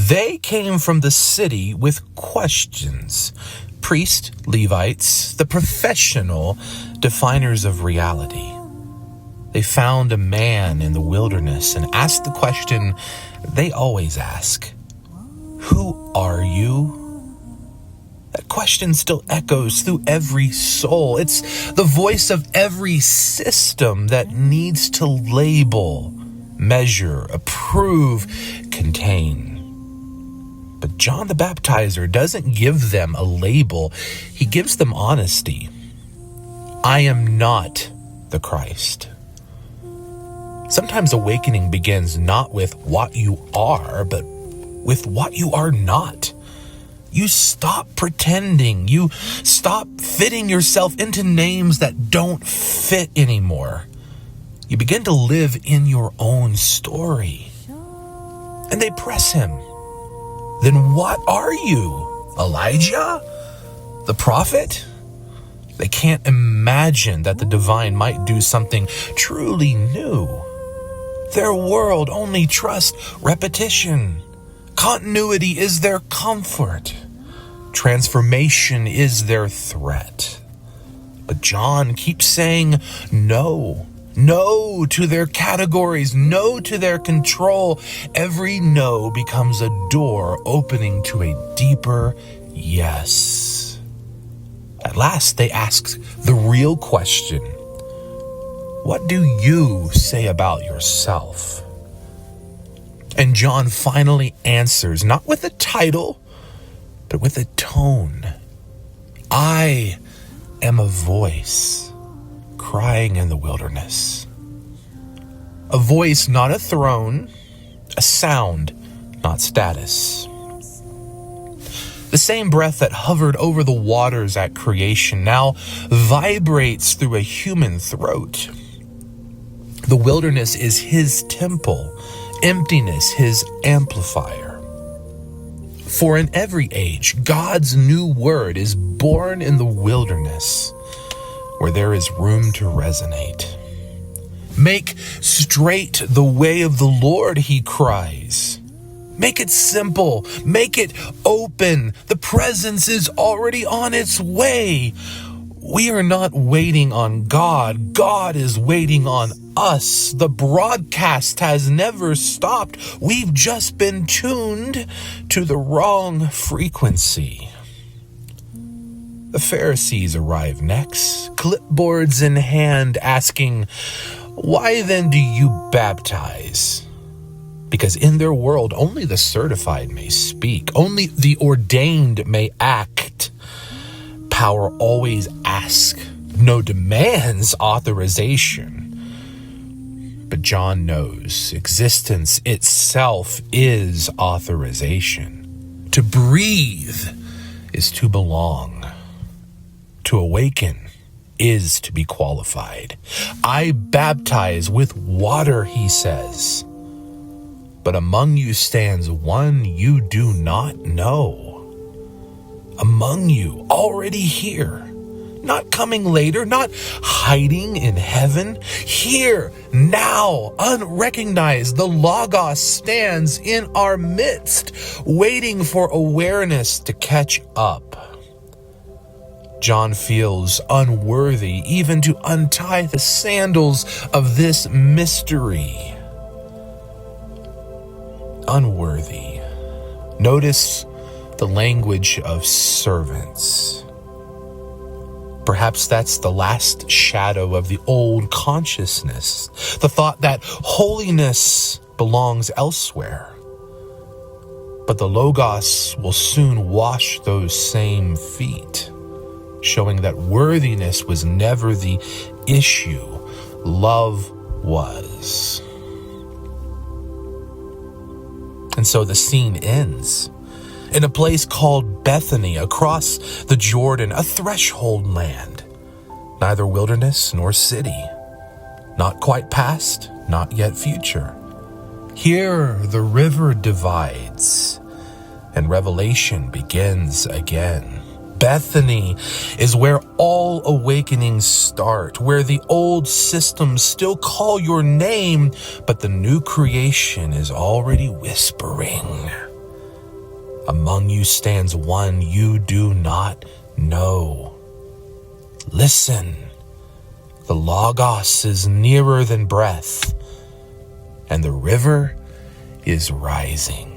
They came from the city with questions. Priests, Levites, the professional definers of reality. They found a man in the wilderness and asked the question they always ask. Who are you? That question still echoes through every soul. It's the voice of every system that needs to label, measure, approve, contain. But John the Baptizer doesn't give them a label. He gives them honesty. I am not the Christ. Sometimes awakening begins not with what you are, but with what you are not. You stop pretending. You stop fitting yourself into names that don't fit anymore. You begin to live in your own story. And they press him. Then what are you? Elijah? The prophet? They can't imagine that the divine might do something truly new. Their world only trusts repetition. Continuity is their comfort. Transformation is their threat. But John keeps saying no. No to their categories. No to their control. Every no becomes a door opening to a deeper yes. At last they ask the real question. What do you say about yourself? And John finally answers, not with a title, but with a tone. I am a voice crying in the wilderness. A voice, not a throne. A sound, not status. The same breath that hovered over the waters at creation now vibrates through a human throat. The wilderness is his temple, emptiness his amplifier. For in every age, God's new word is born in the wilderness, where there is room to resonate. Make straight the way of the Lord, he cries. Make it simple. Make it open. The presence is already on its way. We are not waiting on God. God is waiting on us. The broadcast has never stopped. We've just been tuned to the wrong frequency. The Pharisees arrive next, clipboards in hand, asking, "Why then do you baptize?" Because in their world, only the certified may speak. Only the ordained may act. Power always asks, no demands authorization. But John knows existence itself is authorization. To breathe is to belong. To awaken is to be qualified. I baptize with water, he says. But among you stands one you do not know. Among you, already here. Not coming later, not hiding in heaven. Here, now, unrecognized, the Logos stands in our midst, waiting for awareness to catch up. John feels unworthy even to untie the sandals of this mystery. Unworthy. Notice the language of servants. Perhaps that's the last shadow of the old consciousness, the thought that holiness belongs elsewhere. But the Logos will soon wash those same feet, showing that worthiness was never the issue, love was. And so the scene ends in a place called Bethany, across the Jordan, a threshold land, neither wilderness nor city, not quite past, not yet future. Here the river divides and revelation begins again. Bethany is where all awakenings start, where the old systems still call your name, but the new creation is already whispering. Among you stands one you do not know. Listen, the Logos is nearer than breath, and the river is rising.